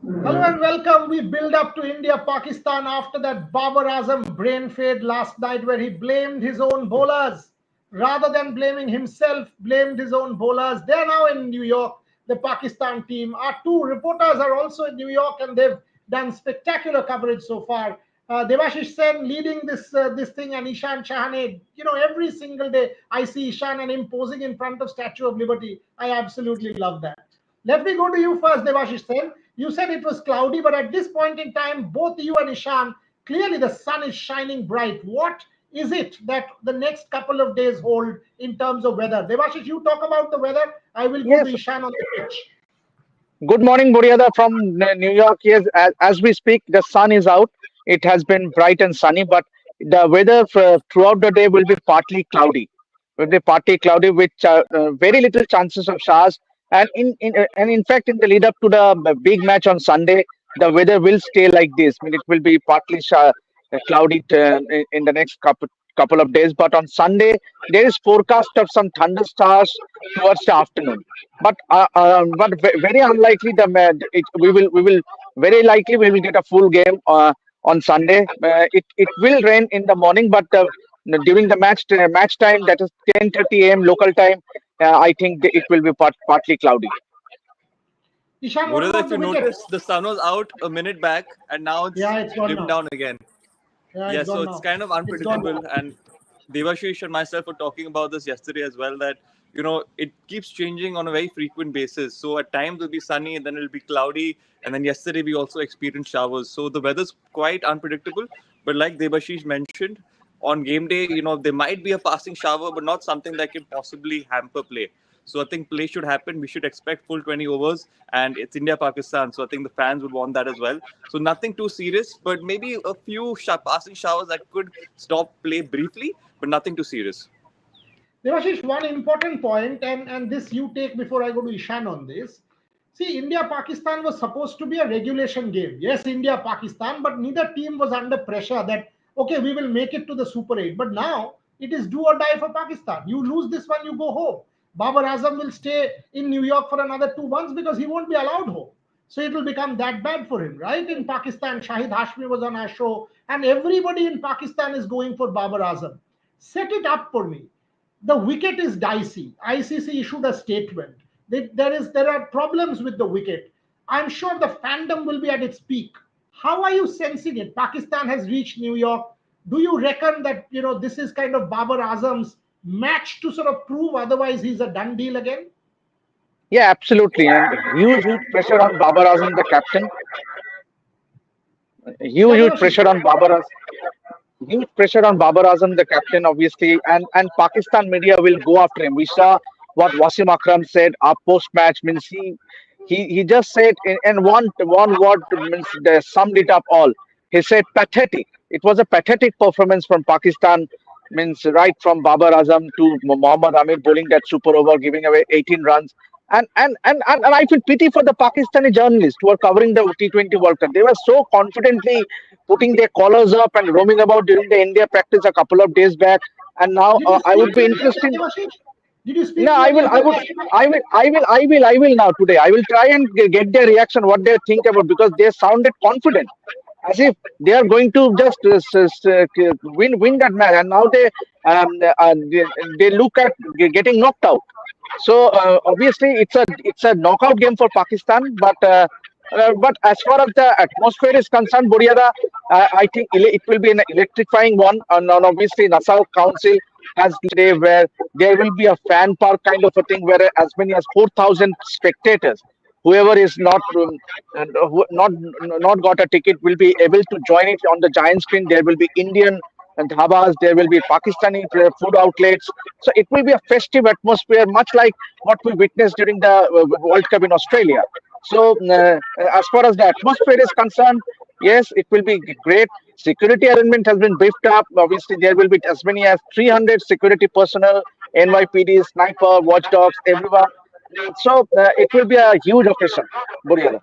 Hello and welcome. We build up to India-Pakistan after that Babar Azam brain fade last night where he blamed his own bowlers. Rather than blaming himself, blamed his own bowlers. They're now in New York, the Pakistan team. Our two reporters are also in New York and they've done spectacular coverage so far. Devashish Sen leading this thing and Ishan Chahane. Every single day I see Ishan and him posing in front of Statue of Liberty. I absolutely love that. Let me go to you first, Devashish Sen. You said it was cloudy, but at this point in time, both you and Ishan, clearly the sun is shining bright. What is it that the next couple of days hold in terms of weather? Devashish, you talk about the weather. I will go to Yes. Ishan on the pitch. Good morning, Buryada from New York. Yes, as we speak, the sun is out. It has been bright and sunny, but the weather throughout the day will be partly cloudy. Will be partly cloudy with very little chances of showers. And in fact, in the lead up to the big match on Sunday, the weather will stay like this. I mean, it will be partly cloudy in the next couple of days. But on Sunday, there is forecast of some thunderstorms towards the afternoon. But very unlikely we will very likely we will get a full game on Sunday. It will rain in the morning, but during the match time, that is 10:30 a.m. local time, I think it will be partly cloudy. Ishan, what Murad, about if the you wicket? notice, the sun was out a minute back and now it's Yeah, it's gone dimmed now. down again. Yeah, Yeah, it's so gone it's now. kind of It's gone unpredictable. now. And Devashish and myself were talking about this yesterday as well, that it keeps changing on a very frequent basis. So at times it'll be sunny and then it'll be cloudy. And then yesterday we also experienced showers. So the weather's quite unpredictable. But like Devashish mentioned, on game day, there might be a passing shower, but not something that can possibly hamper play. So I think play should happen. We should expect full 20 overs, and it's India Pakistan. So I think the fans would want that as well. So nothing too serious, but maybe a few passing showers that could stop play briefly, but nothing too serious. Devashish, one important point, and this you take before I go to Ishan on this. See, India Pakistan was supposed to be a regulation game. Yes, India Pakistan, but neither team was under pressure that, okay, we will make it to the Super 8. But now it is do or die for Pakistan. You lose this one, you go home. Babar Azam will stay in New York for another 2 months because he won't be allowed home. So it will become that bad for him, right? In Pakistan, Shahid Hashmi was on our show, and everybody in Pakistan is going for Babar Azam. Set it up for me. The wicket is dicey. ICC issued a statement. There are problems with the wicket. I'm sure the fandom will be at its peak. How are you sensing it? Pakistan has reached New York. Do you reckon that this is kind of Babar Azam's match to sort of prove? Otherwise, he's a done deal again. Yeah, absolutely. And huge pressure on Babar Azam, the captain. Yeah, Huge Devashish. pressure on huge pressure on Babar Azam, the captain, obviously, and Pakistan media will go after him. We saw what Wasim Akram said post match. Means he just said in one word means they summed it up all. He said pathetic. It was a pathetic performance from Pakistan. Means right from Babar Azam to Mohammad Amir bowling that super over, giving away 18 runs. And I feel pity for the Pakistani journalists who are covering the T20 World Cup. They were so confidently putting their collars up and roaming about during the India practice a couple of days back. And now Did you I would speak be to any of interested. them, Devashish? Did you No, speak to any of them yesterday? I will now today. I will try and get their reaction, what they think about, because they sounded confident, as if they are going to just win that match, and now they look at getting knocked out. So obviously it's a knockout game for Pakistan, but as far as the atmosphere is concerned, Buryada, I think it will be an electrifying one. And obviously, Nassau Council has today where there will be a fan park kind of a thing where as many as 4,000 spectators, whoever is not got a ticket, will be able to join it on the giant screen. There will be Indian and dhabas, there will be Pakistani food outlets. So it will be a festive atmosphere, much like what we witnessed during the World Cup in Australia. So as far as the atmosphere is concerned, yes, it will be great. Security arrangement has been beefed up. Obviously, there will be as many as 300 security personnel, NYPD, sniper, watchdogs, everyone. So it will be a huge occasion, Buryada.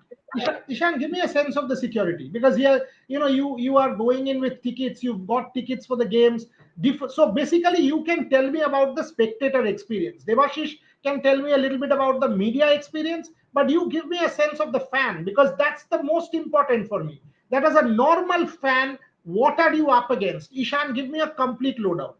Ishan, give me a sense of the security because here, you are going in with tickets. You've got tickets for the games. So basically, you can tell me about the spectator experience. Devashish can tell me a little bit about the media experience. but you give me a sense of the fan, because that's the most important for me. That as a normal fan, what are you up against? Ishan, give me a complete lowdown.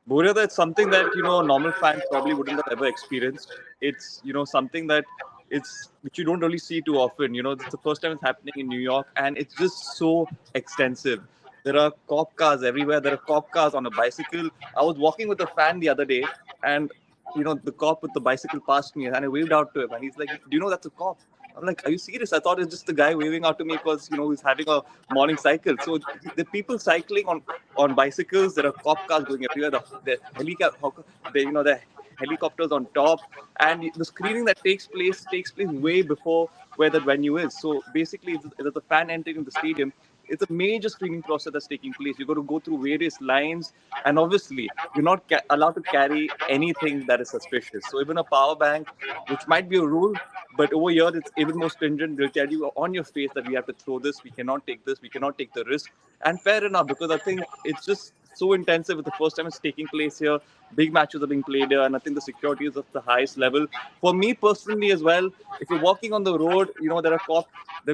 Boria, that's something that a normal fan probably wouldn't have ever experienced. It's something that it's which you don't really see too often. It's the first time it's happening in New York, and it's just so extensive. There are cop cars everywhere. There are cop cars on a bicycle. I was walking with a fan the other day, and the cop with the bicycle passed me, and I waved out to him, and he's like, "Do you know that's a cop?" I'm like, "Are you serious?" I thought it's just the guy waving out to me because he's having a morning cycle. So the people cycling on bicycles. There are cop cars going everywhere. The helicopters on top, and the screening that takes place way before where that venue is. So basically, there's a fan entering the stadium. It's a major screening process that's taking place. You've got to go through various lines, and obviously, you're not allowed to carry anything that is suspicious. So even a power bank, which might be a rule, but over here it's even more stringent. They'll tell you on your face that we have to throw this, we cannot take this, we cannot take the risk. And fair enough, because I think it's just so intensive. It's the first time it's taking place here. Big matches are being played here, and I think the security is of the highest level. For me personally as well, if you're walking on the road, there are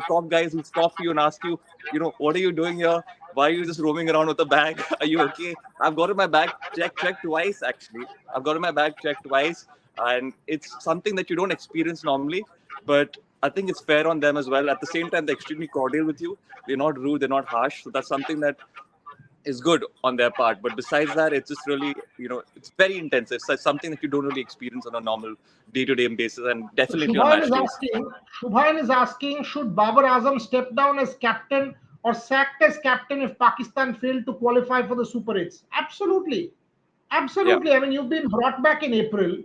cop guys who stop you and ask you, what are you doing here? Why are you just roaming around with a bag? Are you okay? I've gotten my bag checked twice actually. I've gotten my bag checked twice, and it's something that you don't experience normally. But I think it's fair on them as well. At the same time, they're extremely cordial with you. They're not rude. They're not harsh. So that's something that is good on their part. But besides that, it's just really, it's very intensive. So it's something that you don't really experience on a normal day-to-day basis, and So definitely on match days. Shubhayan is asking, should Babar Azam step down as captain or sacked as captain if Pakistan failed to qualify for the Super 8s? Absolutely. Yeah. Absolutely. I mean, you've been brought back in April.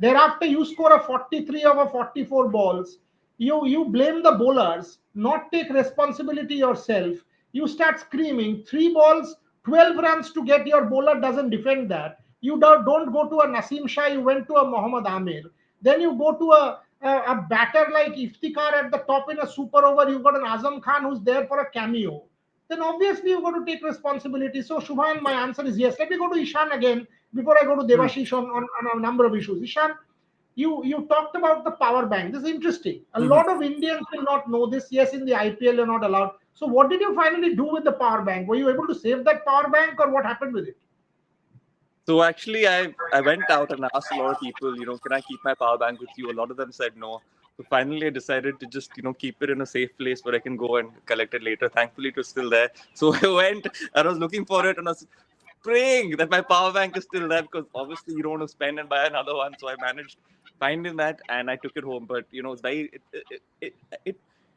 Thereafter, you score a 43 over 44 balls. You blame the bowlers, not take responsibility yourself. You start screaming, three balls, 12 runs to get your bowler doesn't defend that. You don't go to a Naseem Shah, you went to a Mohammad Amir. Then you go to a batter like Iftikhar at the top in a super over. You've got an Azam Khan who's there for a cameo. Then obviously you've got to take responsibility. So, Shubhan, my answer is yes. Let me go to Ishan again before I go to Hmm. Devashish on a number of issues. Ishan, you talked about the power bank. This is interesting. A Mhm. lot of Indians will not know this. Yes, in the IPL, you're not allowed. So, what did you finally do with the power bank? Were you able to save that power bank, or what happened with it? So actually, I went out and asked a lot of people, can I keep my power bank with you? A lot of them said no. So finally, I decided to just, keep it in a safe place where I can go and collect it later. Thankfully, it was still there. So I went, I was looking for it, and I was praying that my power bank is still there, because obviously you don't want to spend and buy another one. So I managed finding that, and I took it home. But it's very it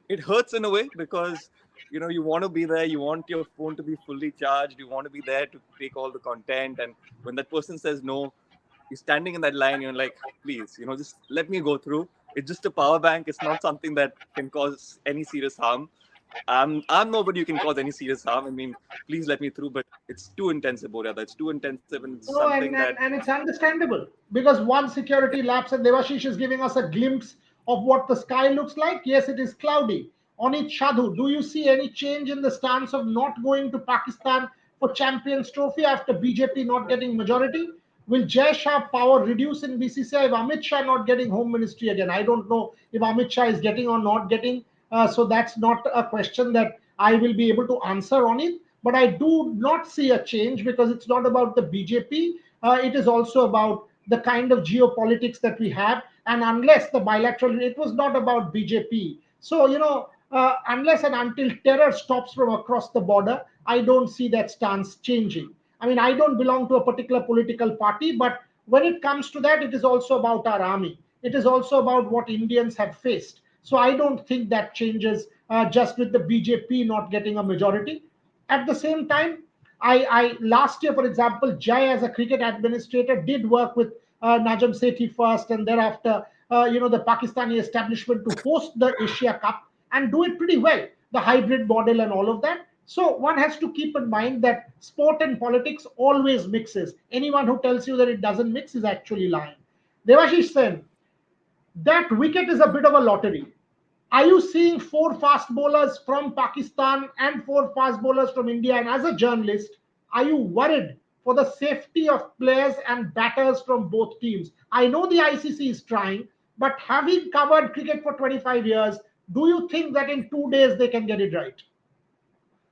it hurts in a way, because you want to be there, you want your phone to be fully charged, you want to be there to take all the content, and when that person says no, you're standing in that line, you're like, please, just let me go through. It's just a power bank. It's not something that can cause any serious harm. I'm nobody who can cause any serious harm. I mean, please let me through. But it's too intensive, Boria. That's too intensive, and it's No, something that. and it's understandable because one security lapse, and Devashish is giving us a glimpse of what the sky looks like. Yes, it is cloudy. Onit Shadhu, do you see any change in the stance of not going to Pakistan for Champions Trophy after BJP not getting majority? Will Jai Shah power reduce in BCCI if Amit Shah not getting home ministry again? I don't know if Amit Shah is getting or not getting. So that's not a question that I will be able to answer on it. But I do not see a change because it's not about the BJP. It is also about the kind of geopolitics that we have. And unless the bilateral, it was not about BJP. So, unless and until terror stops from across the border, I don't see that stance changing. I mean, I don't belong to a particular political party, but when it comes to that, it is also about our army. It is also about what Indians have faced. So I don't think that changes just with the BJP not getting a majority. At the same time, I last year, for example, Jai as a cricket administrator did work with Najam Sethi first, and thereafter, the Pakistani establishment to host the Asia Cup and do it pretty well, the hybrid model and all of that. So one has to keep in mind that sport and politics always mixes. Anyone who tells you that it doesn't mix is actually lying. Devashish Sen, that wicket is a bit of a lottery. Are you seeing four fast bowlers from Pakistan and four fast bowlers from India? And as a journalist, are you worried for the safety of players and batters from both teams? I know the ICC is trying, But having covered cricket for 25 years, do you think that in 2 days they can get it right?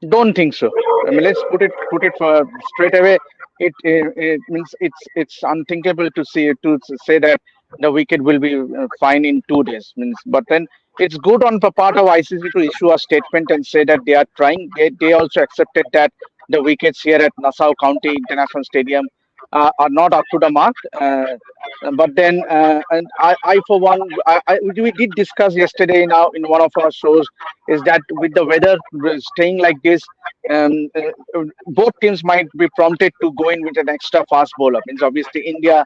Don't think so. I mean, let's put it for straight away. It means it's unthinkable to say that the wicket will be fine in 2 days. Means, but then it's good on the part of ICC to issue a statement and say that they are trying. They also accepted that the wickets here at Nassau County International Stadium are not up to the mark. But then, and I for one, we did discuss yesterday now in one of our shows is that with the weather staying like this, both teams might be prompted to go in with an extra fast bowler. Means obviously India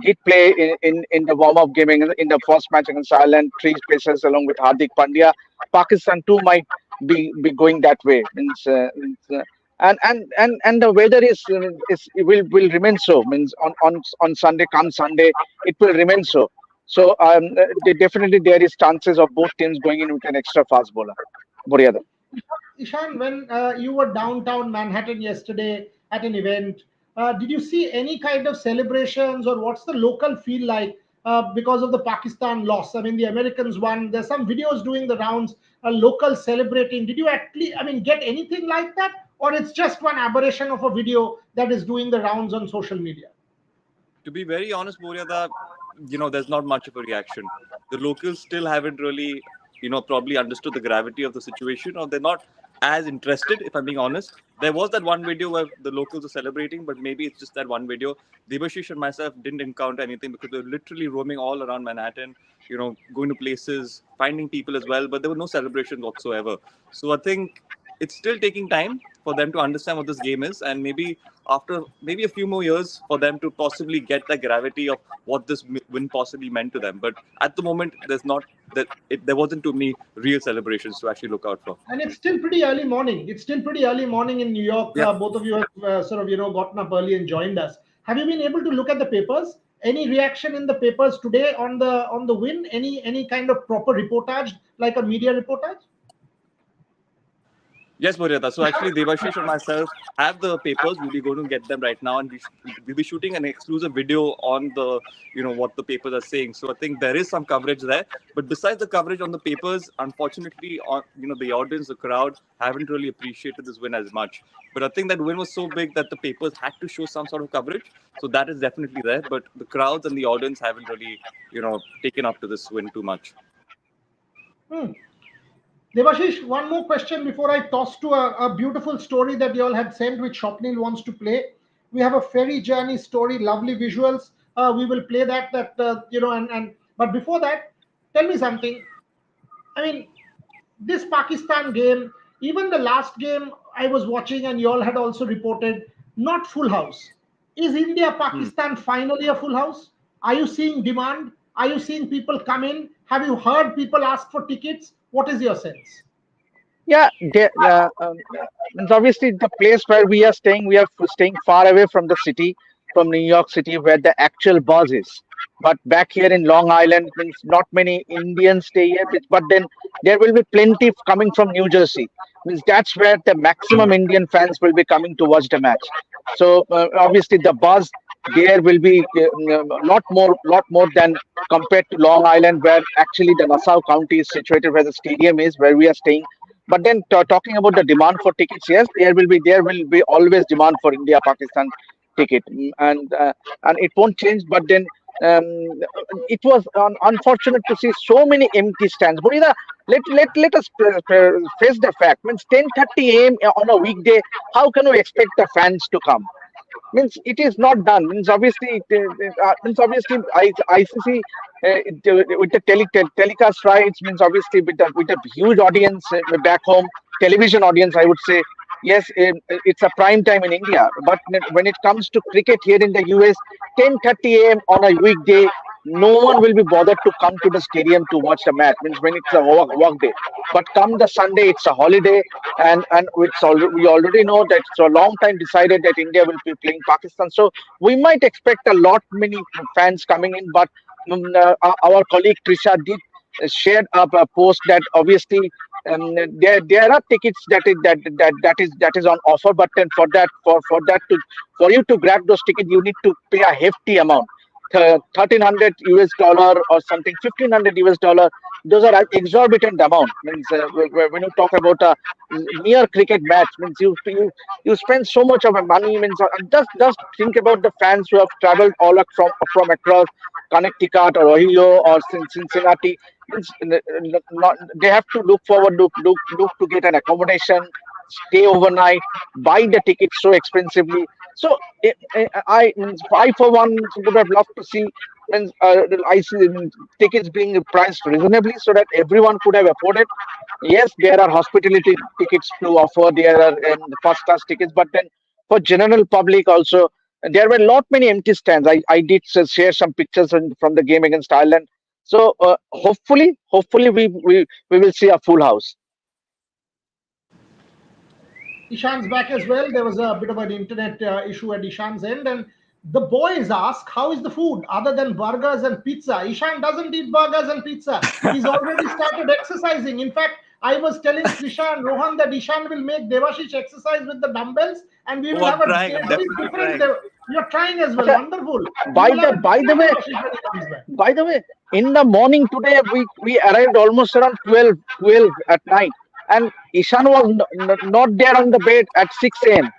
did play in the warm up game in the first match against Ireland, three pacers along with Hardik Pandya. Pakistan too might be going that way. And the weather is it will remain so. Means on Sunday, come Sunday, it will remain so. So definitely there is chances of both teams going in with an extra fast bowler. Buriada. Ishan, when you were downtown Manhattan yesterday at an event, did you see any kind of celebrations, or what's the local feel like because of the Pakistan loss? I mean, the Americans won. There's some videos doing the rounds, local celebrating. Did you actually, I mean, get anything like that, or it's just one aberration of a video that is doing the rounds on social media? To be very honest, Boria, there's not much of a reaction. The locals still haven't really, probably understood the gravity of the situation, or they're not as interested, if I'm being honest. There was that one video where the locals were celebrating, but maybe it's just that one video. Debashish and myself didn't encounter anything because they were literally roaming all around Manhattan, going to places, finding people as well, but there were no celebrations whatsoever. So I think it's still taking time for them to understand what this game is, and maybe after maybe a few more years for them to possibly get the gravity of what this win possibly meant to them. But at the moment, there wasn't too many real celebrations to actually look out for. And it's still pretty early morning. It's still pretty early morning in New York. Yeah. Both of you have sort of, gotten up early and joined us. Have you been able to look at the papers? Any reaction in the papers today on the win? Any kind of proper reportage, like a media reportage? Yes, Boryata. So actually, Devashish and myself have the papers. We'll be going to get them right now, and we'll be shooting an exclusive video on the, what the papers are saying. So I think there is some coverage there. But besides the coverage on the papers, unfortunately, the audience, the crowd haven't really appreciated this win as much. But I think that win was so big that the papers had to show some sort of coverage. So that is definitely there. But the crowds and the audience haven't really, taken up to this win too much. Devashish, one more question before I toss to a beautiful story that you all had sent, which Shopnil wants to play. We have a ferry journey story, lovely visuals. We will play that. But before that, tell me something. I mean, this Pakistan game, even the last game I was watching, and you all had also reported, not full house. Is India Pakistan finally a full house? Are you seeing demand? Are you seeing people come in? Have you heard people ask for tickets? What is your sense? Yeah, means obviously the place where we are staying far away from the city, from New York City, where the actual buzz is. But back here in Long Island, means not many Indians stay here, but then there will be plenty coming from New Jersey. Means that's where the maximum Indian fans will be coming to watch the match. So obviously the buzz there will be lot more than compared to Long Island, where actually the Nassau County is situated, where the stadium is, where we are staying. But then talking about the demand for tickets, yes, there will be always demand for India Pakistan ticket, and it won't change. But then it was unfortunate to see so many empty stands. But let us face the fact. Means 10:30 a.m. on a weekday. How can we expect the fans to come? Means it is not done. Means obviously ICC with the telecast rights, means obviously with a huge audience back home, television audience, I would say. Yes, it's a prime time in India, but when it comes to cricket here in the US, 10:30 a.m. on a weekday, no one will be bothered to come to the stadium to watch the match. Means when it's a work day, but come the Sunday, it's a holiday, and we already know that it's a long time decided that India will be playing Pakistan. So we might expect a lot many fans coming in, but our colleague Trisha did shared up a post that obviously there are tickets that is on offer, but then for you to grab those tickets, you need to pay a hefty amount. 1300 US dollar or something, 1500 US dollar. Those are exorbitant amount. Means when you talk about a mere cricket match, means you spend so much of a money. Means just think about the fans who have traveled all from across Connecticut or Ohio or Cincinnati. Means not, they have to look forward, look to get an accommodation, stay overnight, buy the tickets so expensively. So I for one would have loved to see I see tickets being priced reasonably so that everyone could have afforded. Yes, there are hospitality tickets to offer. There are first class tickets, but then for general public also, there were lot many empty stands. I did share some pictures from the game against Ireland. So hopefully we will see a full house. Ishan's back as well. There was a bit of an internet issue at Ishan's end, and the boys ask, "How is the food other than burgers and pizza?" Ishan doesn't eat burgers and pizza. He's already started exercising. In fact, I was telling Trisha and Rohan that Ishan will make Devashish exercise with the dumbbells, and we will Oh, have I'm a trying. I'm very definitely different. trying. You're trying as well. Okay, Wonderful. We by will have the a by the different way, Devashish when he comes back. by the way, in the morning today, we arrived almost around 12 at night, and Ishan was not there on the bed at 6 a.m.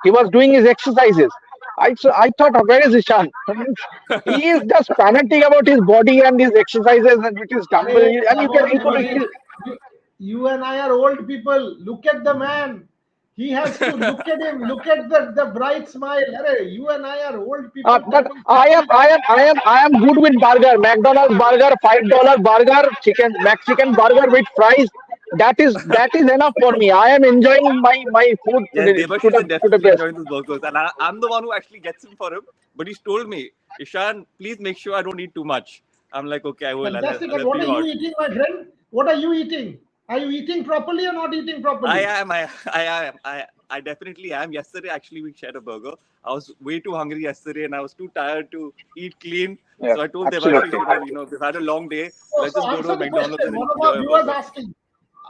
He was doing his exercises. I thought, where is Ishan? Means he is just fanatic about his body and his exercises and with his dumbbell, Hey, and come on, you could Devashish. You, you and I are old people. Look at the man. He has to look at him. Look at the bright smile. Arey, you and I are old people but turning 50. I am good with burger. McDonald's burger, $5 burger, chicken, Mexican burger with fries. That is enough for me. I am enjoying my food Yes, to Devashish is the definitely best. enjoying this burgers, and I'm the one who actually gets him for him. But he's told me, Ishan, please make sure I don't eat too much. I'm like, okay, I will. Fantastic. I'll And help what are you you out. eating, my friend? What are you eating? Are you eating properly or not eating I properly? am. I am. I definitely am. Yesterday, actually, we shared a burger. I was way too hungry yesterday, and I was too tired to eat clean. Yeah, So I told Devashish, absolutely. we've had a long day. So, Let's just so go to a answer the McDonald's question. and enjoy a burger.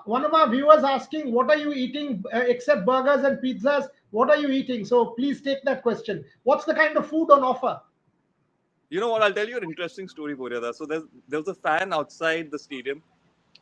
One of our viewers asking, what are you eating except burgers and pizzas? What are you eating? So please take that question. What's the kind of food on offer? You know what? I'll tell you an interesting story, Boryada. So there was a fan outside the stadium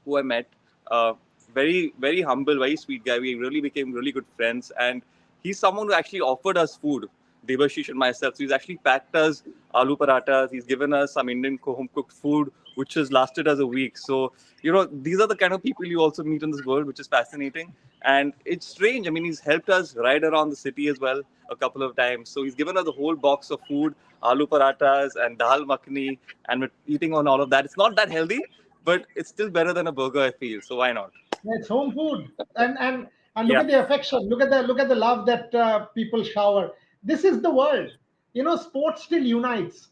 who I met. Uh, very humble, very sweet guy. We really became really good friends, and he's someone who actually offered us food, Devashish and myself. So he's actually packed us aloo parathas. He's given us some Indian home cooked food, which has lasted us a week. So these are the kind of people you also meet in this world, which is fascinating. And it's strange. I mean, he's helped us ride around the city as well a couple of times. So he's given us a whole box of food, aloo parathas and dal makhani, and we're eating on all of that. It's not that healthy, but it's still better than a burger, I feel. So why not? It's home food, and look Yeah. at the affection. Look at the love that people shower. This is the world. Sports still unites.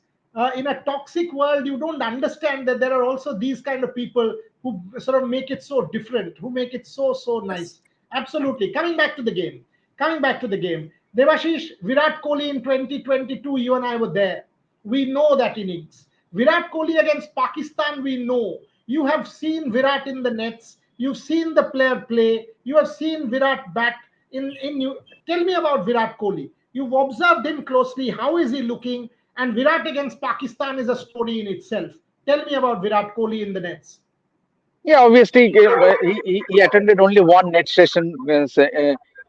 In a toxic world, you don't understand that there are also these kind of people who sort of make it so different, who make it so Yes. nice. Absolutely. Coming back to the game. Coming back to the game. Devashish, Virat Kohli in 2022, you and I were there. We know that innings. Virat Kohli against Pakistan, we know. You have seen Virat in the nets. You've seen the player play. You have seen Virat bat in you. Tell me about Virat Kohli. You've observed him closely. How is he looking? And Virat against Pakistan is a story in itself. Tell me about Virat Kohli in the nets. Yeah, obviously, he attended only one net session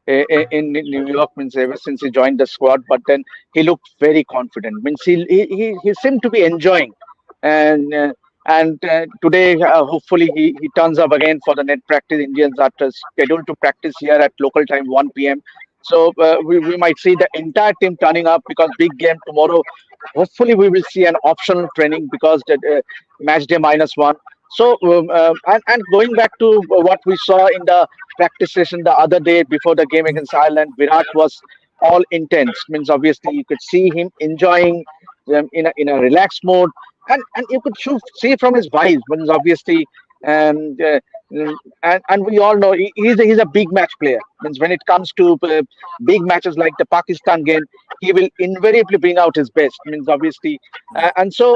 in New York, means ever since he joined the squad. But then he looked very confident. Means he seemed to be enjoying, and today hopefully he turns up again for the net practice. Indians are scheduled to practice here at local time 1 p.m. So we might see the entire team turning up because big game tomorrow. Hopefully we will see an optional training because the match day -1. So, and going back to what we saw in the practice session the other day before the game against Ireland, Virat was all intense. Means obviously you could see him enjoying in a relaxed mode, and you could see from his vibes. Means obviously, and and we all know he's a big match player. Means when it comes to big matches like the Pakistan game, he will invariably bring out his best. Means obviously, and so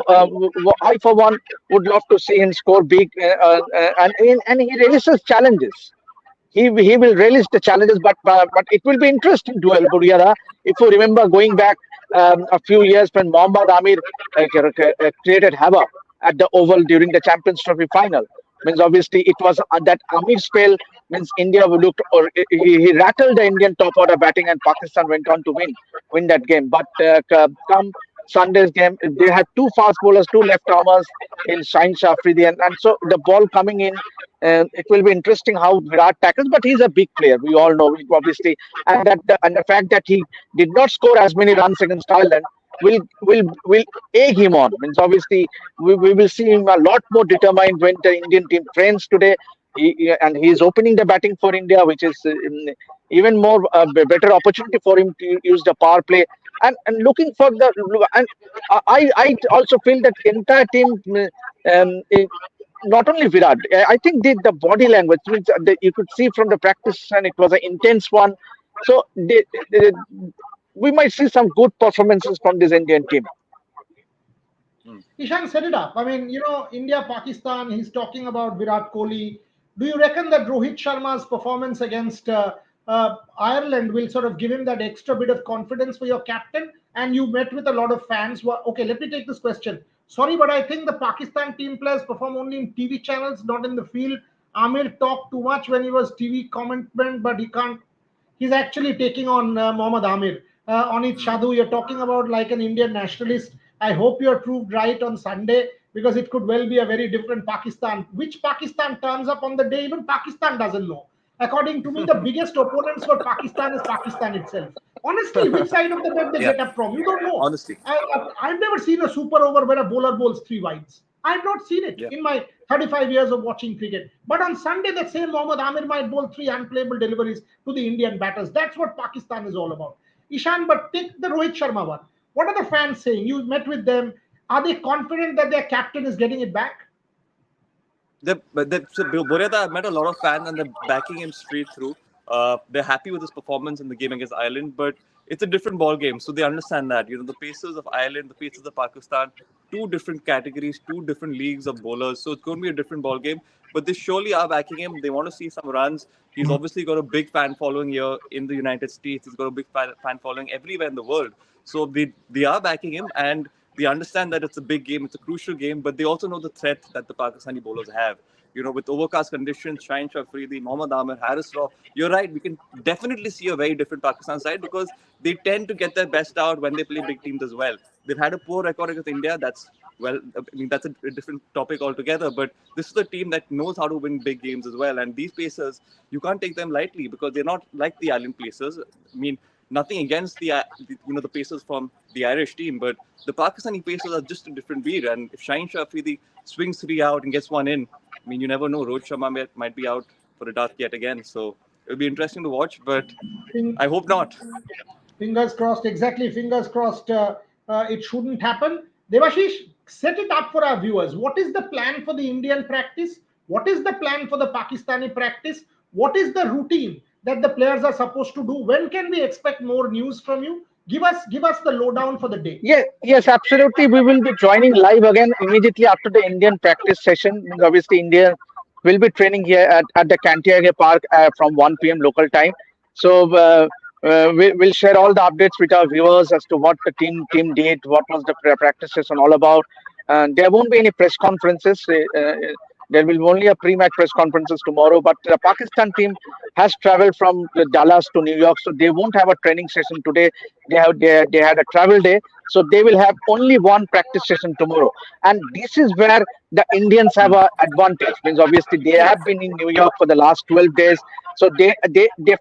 I for one would love to see him score big, and he relishes challenges. He will relish the challenges, but it will be interesting duel, Guriara. If you remember going back a few years when Mohammad Amir created havoc at the Oval during the Champions Trophy final. Means obviously it was that Amir spell means India looked or he rattled the Indian top order batting and Pakistan went on to win that game. But come Sunday's game, they had two fast bowlers, two left armers in Shaheen Shah Afridi, and so the ball coming in. It will be interesting how Virat tackles, but he's a big player. We all know, obviously, and the fact that he did not score as many runs against Ireland will egg him on. Means obviously we will see him a lot more determined when the Indian team trains today. And he is opening the batting for India, which is even more better opportunity for him to use the power play. And looking for the and I also feel that entire team not only Virat, I think the body language means you could see from the practice and it was an intense one. So we might see some good performances from this Indian team. Ishan set it up. I mean, India, Pakistan, he's talking about Virat Kohli. Do you reckon that Rohit Sharma's performance against Ireland will sort of give him that extra bit of confidence for your captain? And you met with a lot of fans. Okay, let me take this question. Sorry, but I think the Pakistan team players perform only in TV channels, not in the field. Amir talked too much when he was TV commentment, but he can't. He's actually taking on Mohammad Amir. Anit Shadhu, you're talking about like an Indian nationalist. I hope you're proved right on Sunday because it could well be a very different Pakistan. Which Pakistan turns up on the day, even Pakistan doesn't know. According to me, the biggest opponents for Pakistan is Pakistan itself. Honestly, which side of the bed they Yeah, get up from, you don't know. honestly. I've never seen a super over where a bowler bowls three wides. I've not seen it Yeah. in my 35 years of watching cricket. But on Sunday, that same Mohammad Amir might bowl three unplayable deliveries to the Indian batters. That's what Pakistan is all about. Ishan, but take the Rohit Sharma one. What are the fans saying? You met with them. Are they confident that their captain is getting it back? So Boryada, I've met a lot of fans and they're backing him straight through. They're happy with his performance in the game against Ireland, but it's a different ball game, so they understand that. The paces of Ireland, the paces of Pakistan, two different categories, two different leagues of bowlers, so it's going to be a different ball game. But they surely are backing him. They want to see some runs. He's obviously got a big fan following here in the United States. He's got a big fan following everywhere in the world. So they are backing him, and they understand that it's a big game, it's a crucial game, but they also know the threat that the Pakistani bowlers have. With overcast conditions, Shaheen Shah Afridi, Mohammad Amir, Haris Raw, you're right, we can definitely see a very different Pakistan side because they tend to get their best out when they play big teams as well. They've had a poor record against India. That's a different topic altogether, but this is a team that knows how to win big games as well. And these pacers, you can't take them lightly because they're not like the Island pacers. Nothing against the Pacers from the Irish team, but the Pakistani Pacers are just a different breed. And if Shaheen Shah Afridi swings three out and gets one in, you never know. Rohit Sharma might be out for a duck yet again. So it'll be interesting to watch, but I hope not. Fingers crossed, exactly. Fingers crossed. It shouldn't happen. Devashish, set it up for our viewers. What is the plan for the Indian practice? What is the plan for the Pakistani practice? What is the routine that the players are supposed to do? When can we expect more news from you? Give us the lowdown for the day. Yeah, yes, absolutely. We will be joining live again immediately after the Indian practice session. Means obviously, India will be training here at the Cantiaga Park from 1 p.m. local time. So we'll share all the updates with our viewers as to what the team did, what was the practice session all about. There won't be any press conferences. There will be only a pre-match press conferences tomorrow. But the Pakistan team has traveled from Dallas to New York, so they won't have a training session today. They had a travel day, so they will have only one practice session tomorrow. And this is where the Indians have an advantage. Means obviously they have been in New York for the last 12 days, so they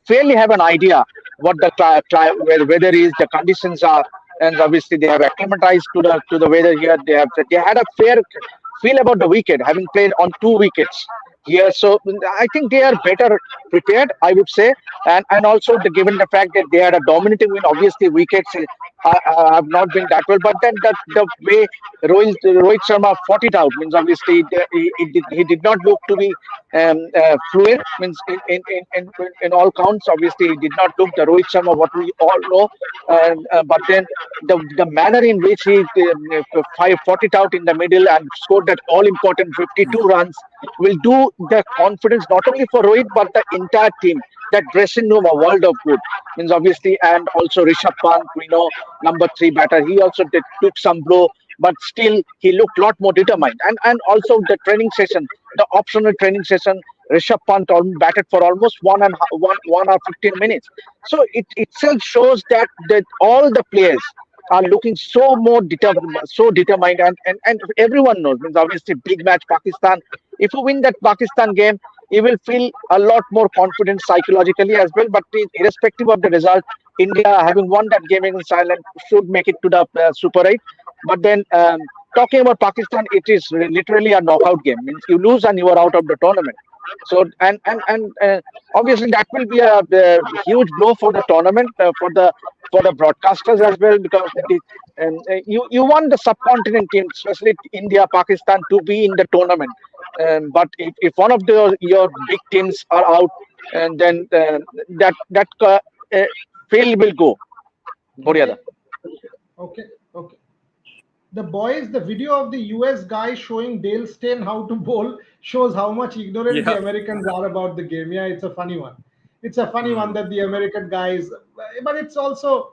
fairly have an idea what the weather is, the conditions are, and obviously they have acclimatized to the weather here. They had a fair feel about the wicket, having played on two wickets here. So I think they are better prepared, I would say, and also given the fact that they had a dominating win, obviously wickets have not been that well. But then the way Rohit Sharma fought it out means obviously he did not look to be fluent. Means in all counts, obviously he did not look the Rohit Sharma what we all know. But then the manner in which he fought it out in the middle and scored that all important 52 runs will do the confidence not only for Rohit but the entire team. that dressing room a world of good. Means obviously, and also Rishabh Pant, we know, number three batter. He also took some blow, but still he looked lot more determined. And also the training session, the optional training session, Rishabh Pant batted for almost 1 hour 15 minutes. So it itself shows that all the players are looking so determined, and everyone knows. Means obviously big match Pakistan. If you win that Pakistan game, you will feel a lot more confident psychologically as well. But irrespective of the result, India, having won that game against Ireland, should make it to the Super 8. But then, talking about Pakistan, it is literally a knockout game. Means you lose and you are out of the tournament. So and obviously that will be a huge blow for the tournament, for the broadcasters as well, because you want the subcontinent teams, especially India, Pakistan, to be in the tournament. But if one of your big teams are out, and then uh, field will go. Moriada. Okay, okay, okay. The boys, the video of the US guy showing Dale Steyn how to bowl shows how much ignorant the Yeah. Americans are about the game. Yeah, it's a funny one. It's a funny one Hmm. that the American guys, but it's also,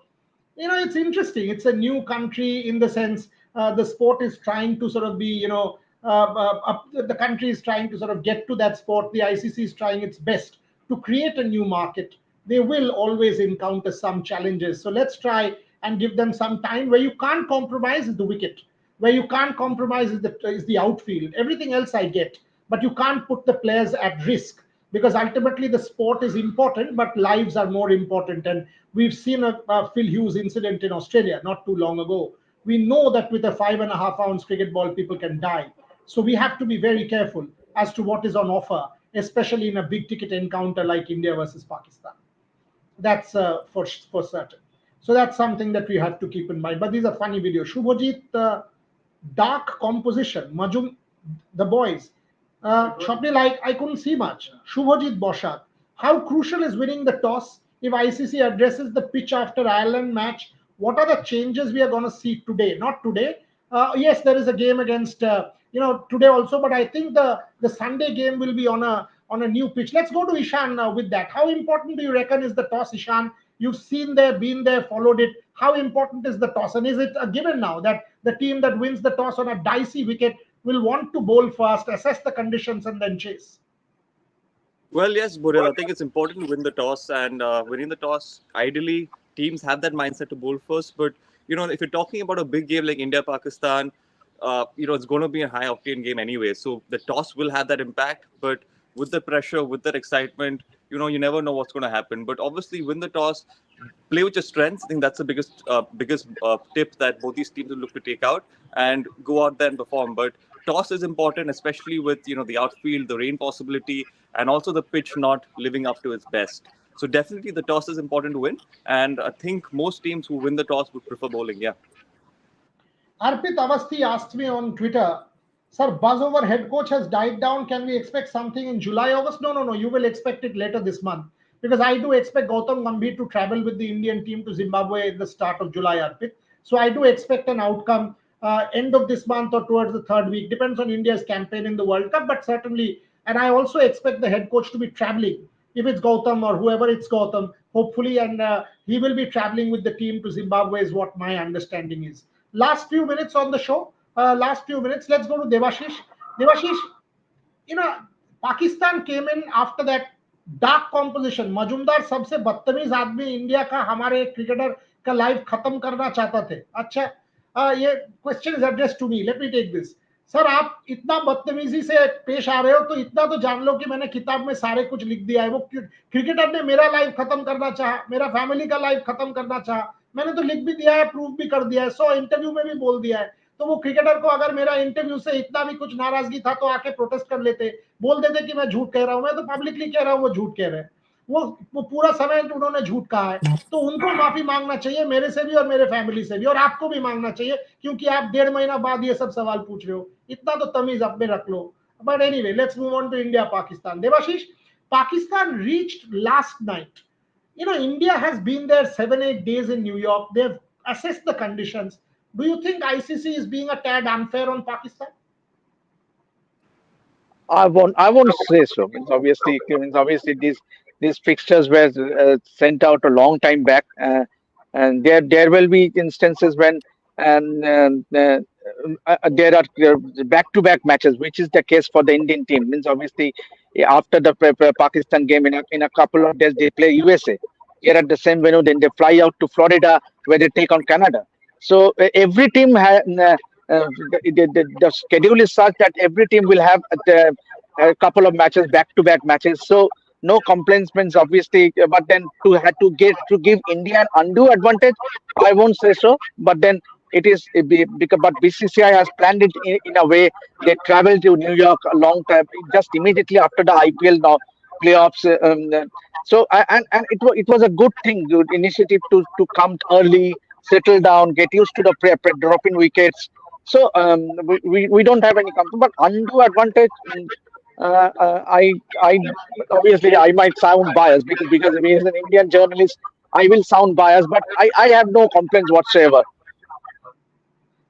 it's interesting. It's a new country in the sense the sport is trying to sort of be, the country is trying to sort of get to that sport. The ICC is trying its best to create a new market. They will always encounter some challenges. So let's try and give them some time. Where you can't compromise is the wicket. Where you can't compromise is the outfield. Everything else I get, but you can't put the players at risk, because ultimately the sport is important, but lives are more important. And we've seen a Phil Hughes incident in Australia not too long ago. We know that with a 5.5 ounce cricket ball, people can die. So we have to be very careful as to what is on offer, especially in a big ticket encounter like India versus Pakistan. That's for certain. So that's something that we have to keep in mind. But these are funny videos. Shubhajit, dark composition. Majum, the boys. Shopnil, I couldn't see much. Shubhajit Boshat. How crucial is winning the toss if ICC addresses the pitch after Ireland match? What are the changes we are going to see today? Not today. Yes, there is a game against today also, but I think the Sunday game will be on a new pitch. Let's go to Ishan with that. How important do you reckon is the toss, Ishan? You've seen there, been there, followed it. How important is the toss? And is it a given now that the team that wins the toss on a dicey wicket will want to bowl fast, assess the conditions, and then chase? Well, yes, Burel, I think it's important to win the toss, and winning the toss, ideally, teams have that mindset to bowl first. But, if you're talking about a big game like India Pakistan, it's going to be a high octane game anyway. So the toss will have that impact. But with the pressure, with that excitement, you never know what's going to happen. But obviously, win the toss, play with your strengths. I think that's the biggest tip that both these teams will look to take out and go out there and perform. But toss is important, especially with the outfield, the rain possibility, and also the pitch not living up to its best. So definitely the toss is important to win, and I think most teams who win the toss would prefer bowling. Yeah. Arpit Avasthi asked me on Twitter, Sir, buzz over head coach has died down. Can we expect something in July, August? No, no, no. You will expect it later this month. Because I do expect Gautam Gambhir to travel with the Indian team to Zimbabwe in the start of July, Arpit. So I do expect an outcome end of this month or towards the third week. Depends on India's campaign in the World Cup, but certainly. And I also expect the head coach to be traveling. If it's Gautam or whoever it's Gautam, hopefully, and he will be traveling with the team to Zimbabwe, is what my understanding is. Last few minutes on the show. Last few minutes. Let's go to Devashish. Devashish, you know, Pakistan came in after that dark composition. Majumdar सबसे बदतमीज आदमी India का हमारे एक cricketer का life खत्म करना चाहता थे. अच्छा, ये question is address to me. Let me take this. Sir, आप इतना बदतमीजी से पेश आ रहे हो तो इतना तो जान लो कि मैंने किताब में सारे कुछ लिख दिया है. वो क्रिकेटर ने मेरा लाइफ खत्म करना चाहा, मेरा फैमिली का लाइफ खत्म करना चाहा, मैंने तो लिख भी दिया है, प्रूव भी कर दिया है, 100 इंटरव्यू में भी बोल दिया है. तो वो क्रिकेटर को अगर मेरा इंटरव्यू से इतना भी कुछ नाराजगी था तो आके प्रोटेस्ट कर लेते, बोल देते कि मैं झूठ कह रहा हूं. मैं तो पब्लिकली कह रहा हूं वो झूठ कह रहे हैं. वो पूरा समय उन्होंने झूठ कहा है, तो उनको माफी मांगना चाहिए, मेरे से भी और मेरे फैमिली से भी, और आपको भी मांगना चाहिए, क्योंकि आप 1.5 महीना बाद ये सब सवाल पूछ रहे हो. इतना तो तमीज अपने रख लो. But anyway, let's move on to India Pakistan. Devashish, Pakistan reached last night. India has been there 7-8 days in New York. They've assessed the conditions. Do you think ICC is being a tad unfair on Pakistan? I won't say so. Means obviously these fixtures were sent out a long time back, and there will be instances when and there are back-to-back matches, which is the case for the Indian team. Means obviously after the Pakistan game, in a couple of days they play USA here at the same venue. Then they fly out to Florida where they take on Canada. So every team the schedule is such that every team will have a couple of matches, back-to-back matches. So no complaints means obviously, but then to give India an undue advantage, I won't say so. But then it is because but BCCI has planned it in a way. They travel to New York a long time, just immediately after the IPL now playoffs. So and it was a good thing, good initiative to come early, settle down, get used to the dropping wickets. So we don't have any complaint, but undue advantage. I obviously I might sound biased because me as an Indian journalist, I will sound biased, but I have no complaints whatsoever.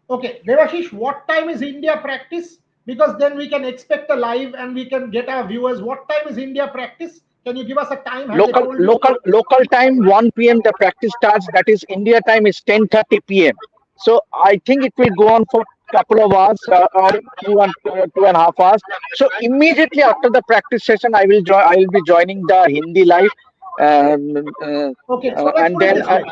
Okay, Devashish, what time is India practice? Because then we can expect a live and we can get our viewers. What time is India practice? Can you give us a time? Have they told you? Local time 1 p.m. the practice starts. That is India time is 10:30 p.m. So I think it will go on for couple of hours or 2.5 hours. So immediately after the practice session, I will be joining the Hindi live, Okay, so let's and put it then this way.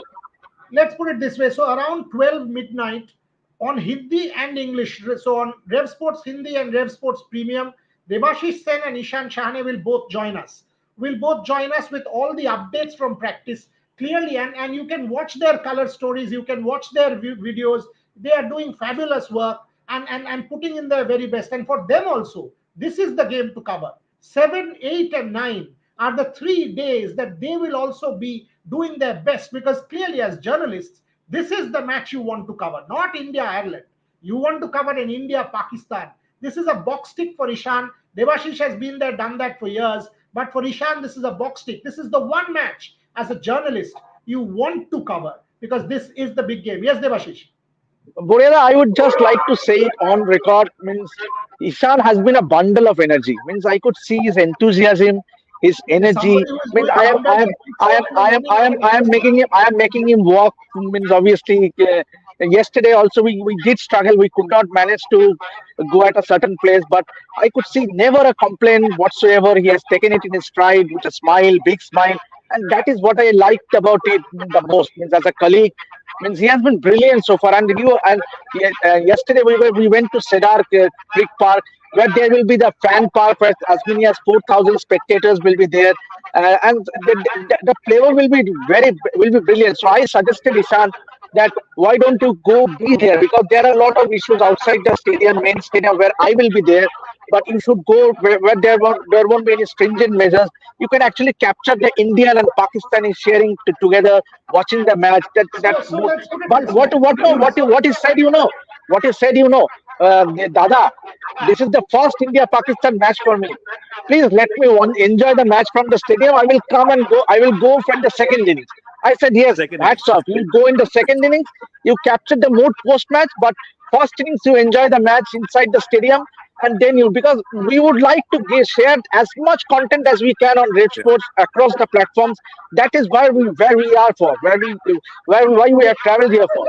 Let's put it this way. So around 12 midnight on Hindi and English, so on Rev Sports Hindi and Rev Sports Premium, Devashish Sen and Ishan Shahane will both join us. Will both join us with all the updates from practice clearly, and you can watch their color stories, you can watch their videos. They are doing fabulous work and putting in their very best. And for them also, this is the game to cover. 7, 8, and 9 are the 3 days that they will also be doing their best, because clearly as journalists, this is the match you want to cover, not India Ireland. You want to cover in India Pakistan. This is a box tick for Ishan. Devashish has been there, done that for years. But for Ishan, this is a box tick. This is the one match as a journalist you want to cover, because this is the big game. Yes, Devashish. Boriada, I would just like to say it on record. Means Ishan has been a bundle of energy. Means I could see his enthusiasm, his There's energy. somebody who is Means doing 100 in the morning. I am making him walk. Means obviously, yesterday also we did struggle. We could not manage to go at a certain place, but I could see never a complaint whatsoever. He has taken it in his stride with a smile, big smile, and that is what I liked about it the most. Means as a colleague, means he has been brilliant so far. Yesterday we went to Cedar Creek Park, where there will be the fan park where as many as 4,000 spectators will be there, and the flavor will be brilliant. So I suggested Ishan that why don't you go be there, because there are a lot of issues outside the stadium, main stadium, where I will be there. But you should go where there won't be any stringent measures. You can actually capture the Indian and Pakistani sharing together, watching the match. So let's put it But this way. what is said, what is said, Dada, this is the first India Pakistan match for me. Please let me enjoy the match from the stadium. I will come and go. I will go from the second innings. I said, yes, Second hats innings. off. You go in the second innings, you capture the mood post match, but first innings you enjoy the match inside the stadium, and then because we would like to share as much content as we can on Red Yeah. Sports across the platforms. That is where we are for, why we Okay, have traveled here for.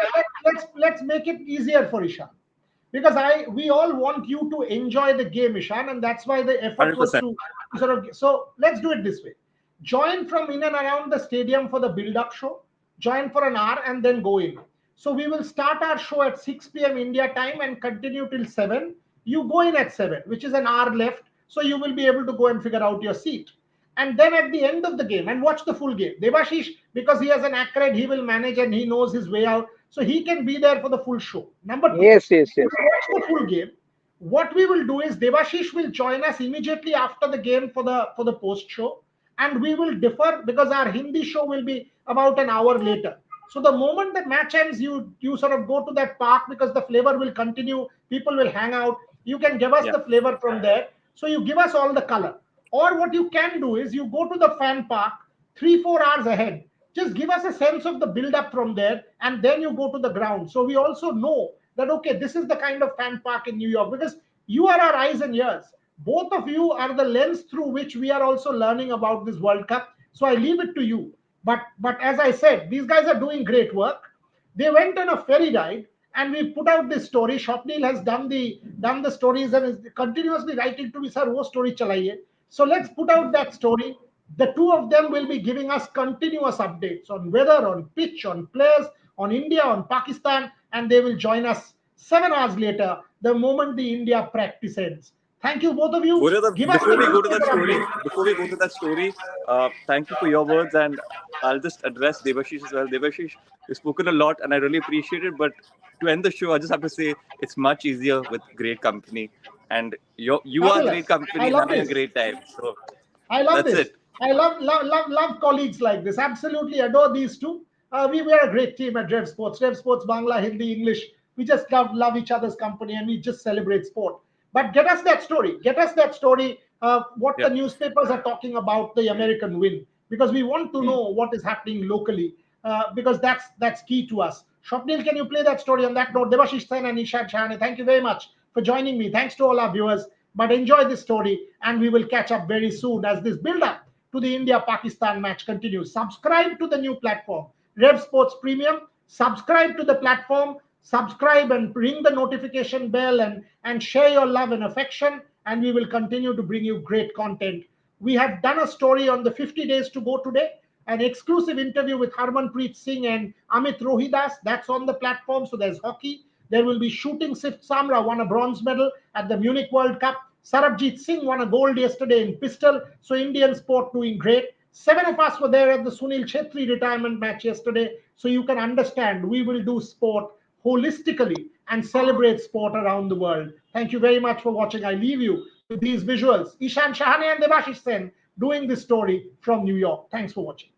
let's make it easier for Ishan, because I we all want you to enjoy the game, Ishan, and that's why the effort was 100%. to sort of. So let's do it this way: join from in and around the stadium for the build-up show. Join for an hour and then go in. So we will start our show at 6 p.m. India time and continue till 7. You go in at 7, which is an hour left. So you will be able to go and figure out your seat. And then at the end of the game, and watch the full game. Devashish, because he has an accurate, he will manage and he knows his way out. So he can be there for the full show. Number two, Yes, yes, yes. watch the full game. What we will do is Devashish will join us immediately after the game for the post show, and we will differ because our Hindi show will be about an hour later. So the moment the match ends, you sort of go to that park, because the flavor will continue. People will hang out. You can give us Yeah. the flavor from there. So you give us all the color. Or what you can do is you go to the fan park 3 4 hours ahead. Just give us a sense of the build up from there, and then you go to the ground. So we also know that okay, this is the kind of fan park in New York, because you are our eyes and ears. Both of you are the lens through which we are also learning about this World Cup. So I leave it to you. But as I said, these guys are doing great work. They went on a ferry ride, and we put out this story. Shopnil has done the stories and is continuously writing to me, sir, wo story chalaiye. So let's put out that story. The two of them will be giving us continuous updates on weather, on pitch, on players, on India, on Pakistan, and they will join us 7 hours later, the moment the India practice ends. Thank you, both of you. Give us Before the we go to that newspaper story, update. thank you for your words, and I'll just address Devashish as well. Devashish, you've spoken a lot, and I really appreciate it. But to end the show, I just have to say it's much easier with great company, and you are great Fabulous. I company and love having a this. great time. So I love that's this. it. I love colleagues like this. Absolutely adore these two. We are a great team at Rev Sports. Rev Sports, Bangla, Hindi, English. We just love each other's company, and we just celebrate sport. But get us that story. Get us that story. What Yeah. the newspapers are talking about the American win, because we want to know what is happening locally. Because that's key to us. Shopnil, can you play that story? On that note, Devashish Sen and Nishan Chahane, thank you very much for joining me. Thanks to all our viewers. But enjoy this story, and we will catch up very soon as this build up to the India Pakistan match continues. Subscribe to the new platform, Rev Sports Premium. Subscribe to the platform, subscribe and ring the notification bell, and share your love and affection. And we will continue to bring you great content. We have done a story on the 50 days to go today, an exclusive interview with Harmanpreet Singh and Amit Rohidas. That's on the platform. So there's hockey. There will be shooting. Sif Samra won a bronze medal at the Munich World Cup. Sarabjit Singh won a gold yesterday in pistol. So Indian sport doing great. 7 of us were there at the Sunil Chetri retirement match yesterday. So you can understand we will do sport holistically and celebrate sport around the world. Thank you very much for watching. I leave you with these visuals. Ishan Shahane and Devashish Sen doing this story from New York. Thanks for watching.